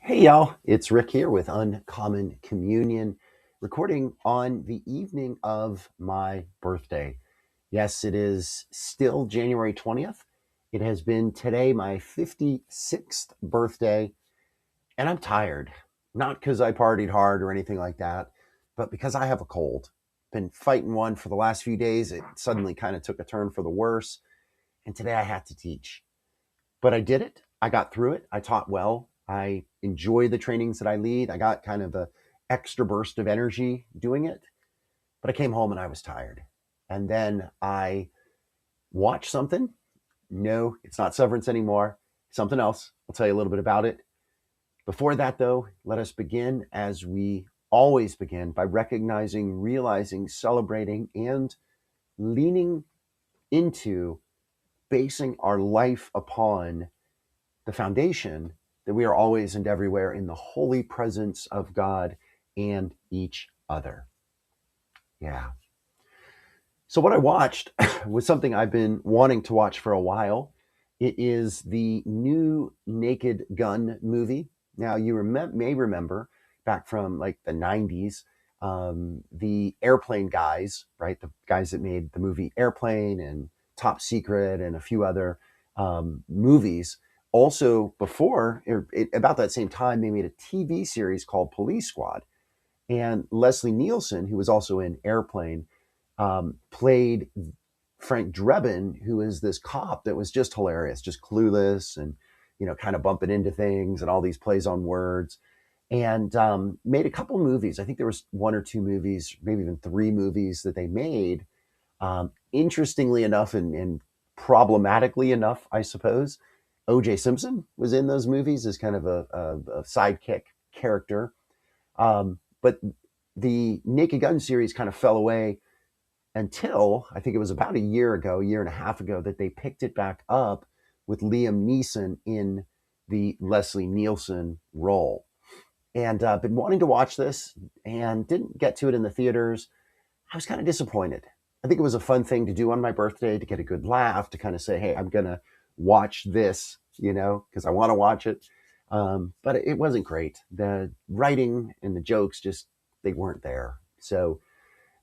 Hey y'all, it's Rick here with Uncommon Communion, recording on the evening of my birthday. Yes, it is still January 20th. It has been today my 56th birthday, and I'm tired. Not because I partied hard or anything like that, but because I have a cold. Been fighting one for the last few days. It suddenly kind of took a turn for the worse, and today I had to teach. But I did it. I got through it. I taught well. I enjoy the trainings that I lead. I got kind of a extra burst of energy doing it. But I came home and I was tired. And then I watched something. No, it's not Severance anymore. Something else. I'll tell you a little bit about it. Before that, though, let us begin as we always begin by recognizing, realizing, celebrating, and leaning into basing our life upon the foundation that we are always and everywhere in the holy presence of God and each other. Yeah. So, what I watched was something I've been wanting to watch for a while. It is the new Naked Gun movie. Now, you may remember back from like the 90s, the Airplane guys, right? The guys that made the movie Airplane and Top Secret and a few other movies. Also, about that same time, they made a TV series called Police Squad. And Leslie Nielsen, who was also in Airplane, played Frank Drebin, who is this cop that was just hilarious, just clueless and, kind of bumping into things and all these plays on words. And made a couple movies. I think there was one or two movies, maybe even three movies that they made. Interestingly enough, and problematically enough, I suppose, O.J. Simpson was in those movies as kind of a sidekick character. But the Naked Gun series kind of fell away until I think it was about a year ago, a year and a half ago, that they picked it back up with Liam Neeson in the Leslie Nielsen role. And been wanting to watch this and didn't get to it in the theaters. I was kind of disappointed. I think it was a fun thing to do on my birthday to get a good laugh, to kind of say, hey, I'm going to watch this, because I want to watch it. But it wasn't great. The writing and the jokes just, they weren't there. So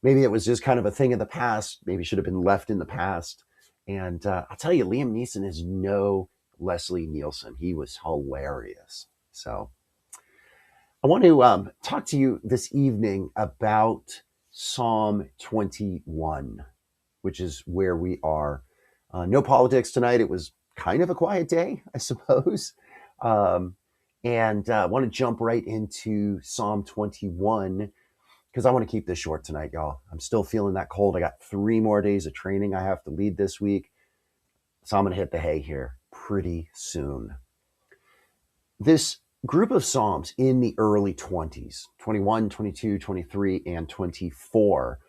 maybe it was just kind of a thing of the past, maybe should have been left in the past. And I'll tell you, Liam Neeson is no Leslie Nielsen. He was hilarious. So I want to talk to you this evening about Psalm 21, which is where we are. No politics tonight. It was kind of a quiet day, I suppose. And I want to jump right into Psalm 21 because I want to keep this short tonight, y'all. I'm still feeling that cold. I got 3 more days of training I have to lead this week. So I'm going to hit the hay here pretty soon. This group of Psalms in the early 20s, 21, 22, 23, and 24,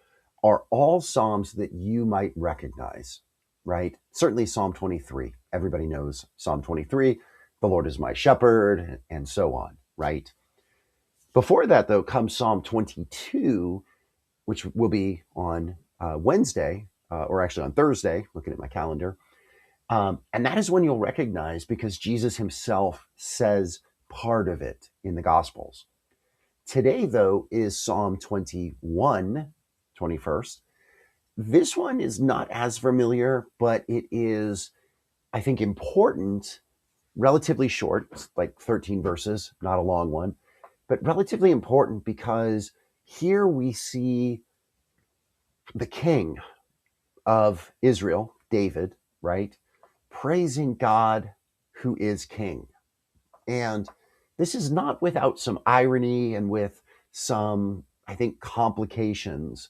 are all Psalms that you might recognize, right? Certainly Psalm 23. Everybody knows Psalm 23. The Lord is my shepherd, and so on, right? Before that, though, comes Psalm 22, which will be on Wednesday, or actually on Thursday, looking at my calendar. And that is when you'll recognize because Jesus himself says part of it in the Gospels. Today, though, is Psalm 21, 21st. This one is not as familiar, but it is, I think, important, relatively short, it's like 13 verses, not a long one, but relatively important because here we see the king of Israel, David, right, praising God who is king. And this is not without some irony and with some, I think, complications,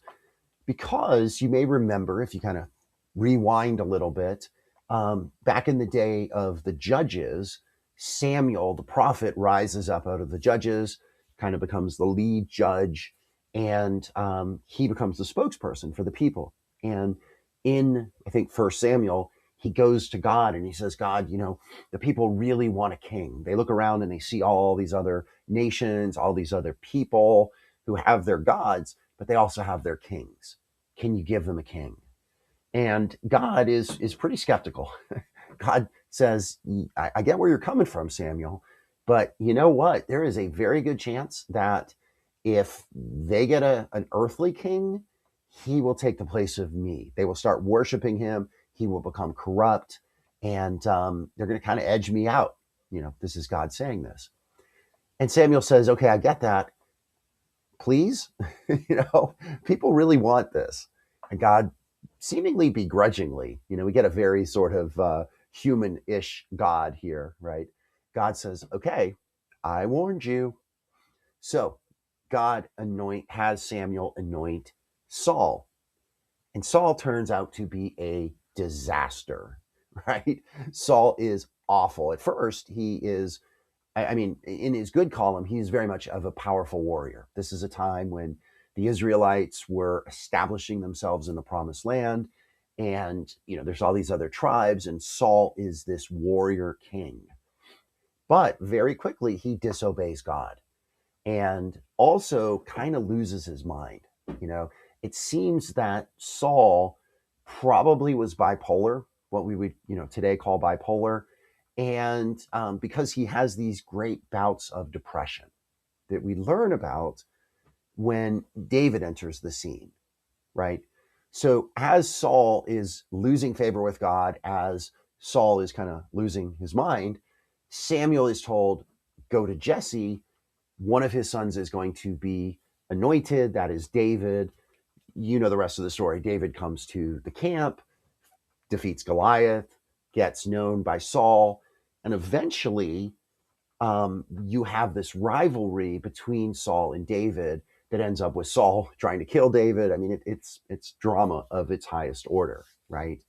because you may remember, if you kind of rewind a little bit, back in the day of the judges, Samuel, the prophet, rises up out of the judges, kind of becomes the lead judge, and he becomes the spokesperson for the people. And in, I think, First Samuel, he goes to God and he says, God, the people really want a king. They look around and they see all these other nations, all these other people who have their gods, but they also have their kings. Can you give them a king? And God is pretty skeptical. God says, I get where you're coming from, Samuel, But you know what? There is a very good chance that if they get an earthly king, he will take the place of me. They will start worshiping him. He will become corrupt, and they're going to kind of edge me out. This is God saying this. And Samuel says, okay, I get that. Please, people really want this. And God, seemingly begrudgingly, we get a very sort of human-ish God here, right? God says, okay, I warned you. So God has Samuel anoint Saul. And Saul turns out to be a disaster, right? Saul is awful. At first, he is, I mean, in his good column, he's very much of a powerful warrior. This is a time when the Israelites were establishing themselves in the promised land. And, there's all these other tribes, and Saul is this warrior king. But very quickly, he disobeys God and also kind of loses his mind. It seems that Saul probably was bipolar, what we would, today call bipolar. And because he has these great bouts of depression that we learn about when David enters the scene, right? So as Saul is losing favor with God, as Saul is kind of losing his mind, Samuel is told, go to Jesse. One of his sons is going to be anointed. That is David. You know the rest of the story. David comes to the camp, defeats Goliath, gets known by Saul, and eventually you have this rivalry between Saul and David that ends up with Saul trying to kill David. I mean, it's drama of its highest order, right?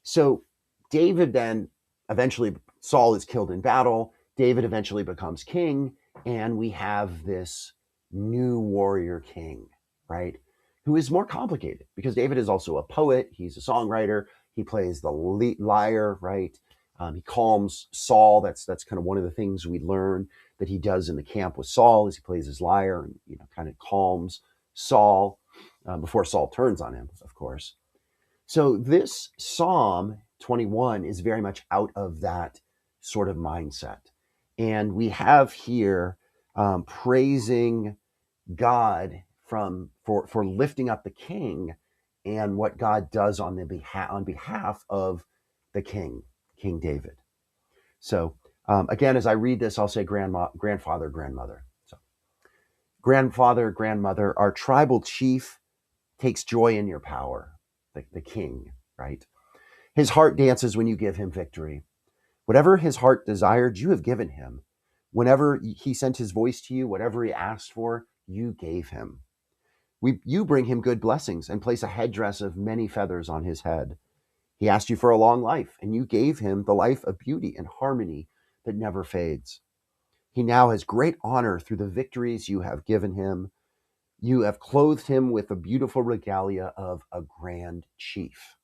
So David then eventually, Saul is killed in battle. David eventually becomes king, and we have this new warrior king, right? Who is more complicated because David is also a poet. He's a songwriter. He plays the lyre, right? He calms Saul. That's kind of one of the things we learn that he does in the camp with Saul is he plays his lyre and kind of calms Saul before Saul turns on him, of course. So this Psalm 21 is very much out of that sort of mindset. And we have here praising God for lifting up the king and what God does on behalf of the king, King David. So again, as I read this, I'll say grandfather, grandmother. So grandfather, grandmother, our tribal chief takes joy in your power, the king, right? His heart dances when you give him victory. Whatever his heart desired, you have given him. Whenever he sent his voice to you, whatever he asked for, you gave him. You bring him good blessings and place a headdress of many feathers on his head. He asked you for a long life, and you gave him the life of beauty and harmony that never fades. He now has great honor through the victories you have given him. You have clothed him with the beautiful regalia of a grand chief.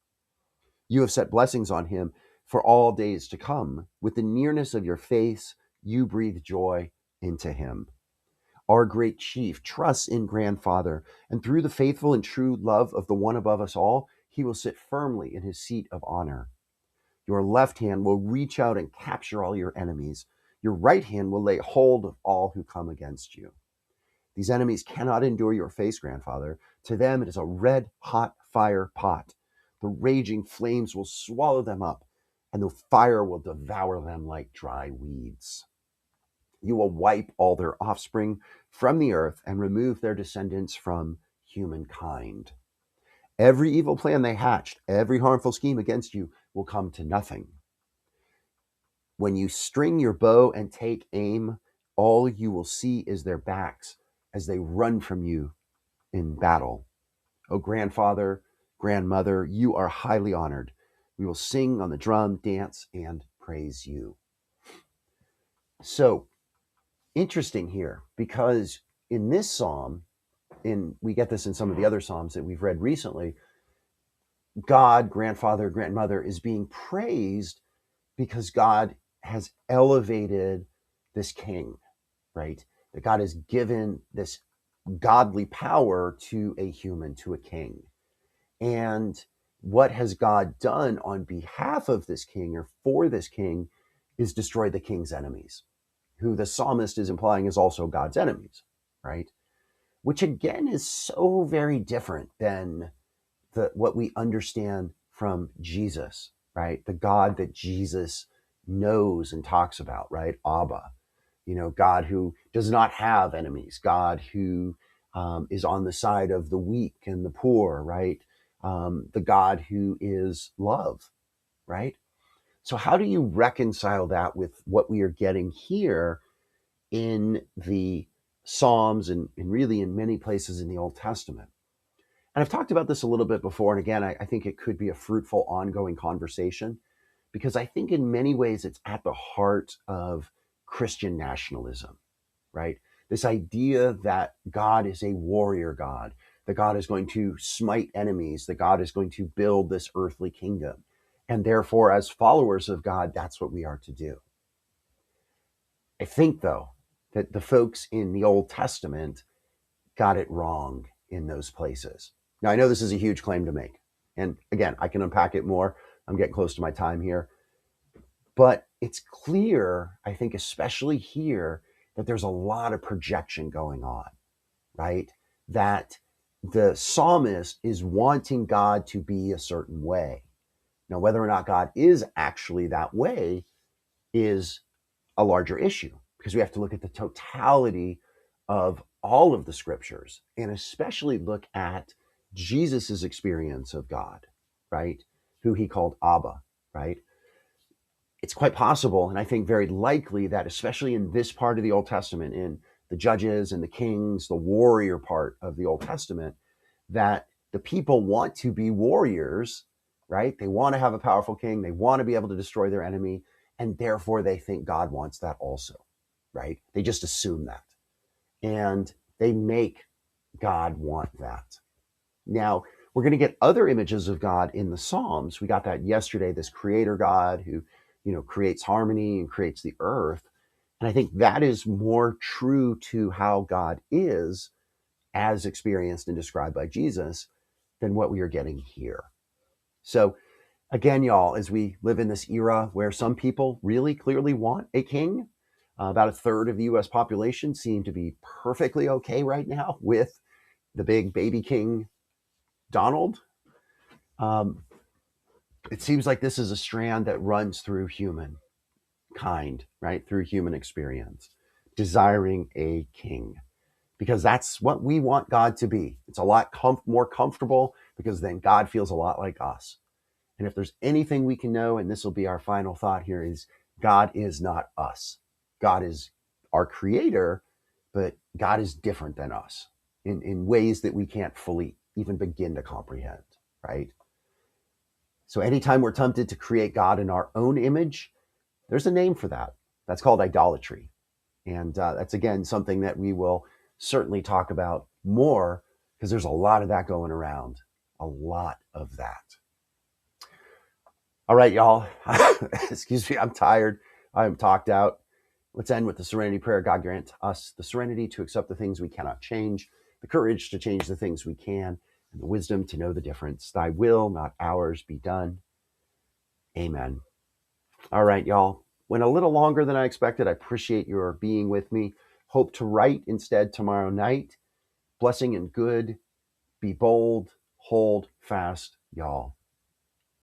You have set blessings on him for all days to come. With the nearness of your face, you breathe joy into him. Our great chief trusts in grandfather, and through the faithful and true love of the one above us all, he will sit firmly in his seat of honor. Your left hand will reach out and capture all your enemies. Your right hand will lay hold of all who come against you. These enemies cannot endure your face, grandfather. To them, it is a red hot fire pot. The raging flames will swallow them up, and the fire will devour them like dry weeds. You will wipe all their offspring from the earth and remove their descendants from humankind. Every evil plan they hatched, every harmful scheme against you will come to nothing. When you string your bow and take aim, all you will see is their backs as they run from you in battle. Oh, grandfather, grandmother, you are highly honored. We will sing on the drum, dance, and praise you. So, interesting here, because in this psalm, we get this in some of the other psalms that we've read recently, God, grandfather, grandmother, is being praised because God has elevated this king, right? That God has given this godly power to a human, to a king. And what has God done on behalf of this king or for this king is destroy the king's enemies. who the psalmist is implying is also God's enemies, right? Which again is so very different than what we understand from Jesus, right? The God that Jesus knows and talks about, right? Abba, God who does not have enemies, God who is on the side of the weak and the poor, right? The God who is love, right? So, how do you reconcile that with what we are getting here in the Psalms and really in many places in the Old Testament? And I've talked about this a little bit before. And again, I think it could be a fruitful ongoing conversation because I think in many ways it's at the heart of Christian nationalism, right? This idea that God is a warrior God, that God is going to smite enemies, that God is going to build this earthly kingdom. And therefore, as followers of God, that's what we are to do. I think, though, that the folks in the Old Testament got it wrong in those places. Now, I know this is a huge claim to make. And again, I can unpack it more. I'm getting close to my time here. But it's clear, I think, especially here, that there's a lot of projection going on, right? That the psalmist is wanting God to be a certain way. Now, whether or not God is actually that way is a larger issue because we have to look at the totality of all of the scriptures and especially look at Jesus's experience of God, right? Who he called Abba, right? It's quite possible, and I think very likely, that especially in this part of the Old Testament, in the Judges and the Kings, the warrior part of the Old Testament, that the people want to be warriors, right? They want to have a powerful king. They want to be able to destroy their enemy. And therefore, they think God wants that also, right? They just assume that. And they make God want that. Now, we're going to get other images of God in the Psalms. We got that yesterday, this creator God who, creates harmony and creates the earth. And I think that is more true to how God is as experienced and described by Jesus than what we are getting here. So again, y'all, as we live in this era where some people really clearly want a king, about a third of the US population seem to be perfectly okay right now with the big baby king, Donald. It seems like this is a strand that runs through humankind, right? Through human experience, desiring a king, because that's what we want God to be. It's a lot more comfortable because then God feels a lot like us. And if there's anything we can know, and this will be our final thought here, is God is not us. God is our creator, but God is different than us in ways that we can't fully even begin to comprehend, right? So anytime we're tempted to create God in our own image, there's a name for that. That's called idolatry. And that's, again, something that we will certainly talk about more because there's a lot of that going around. A lot of that. All right, y'all. Excuse me. I'm tired. I'm talked out. Let's end with the serenity prayer. God grant us the serenity to accept the things we cannot change, the courage to change the things we can, and the wisdom to know the difference. Thy will, not ours, be done. Amen. All right, y'all. Went a little longer than I expected. I appreciate your being with me. Hope to write instead tomorrow night. Blessing and good. Be bold. Hold fast, y'all.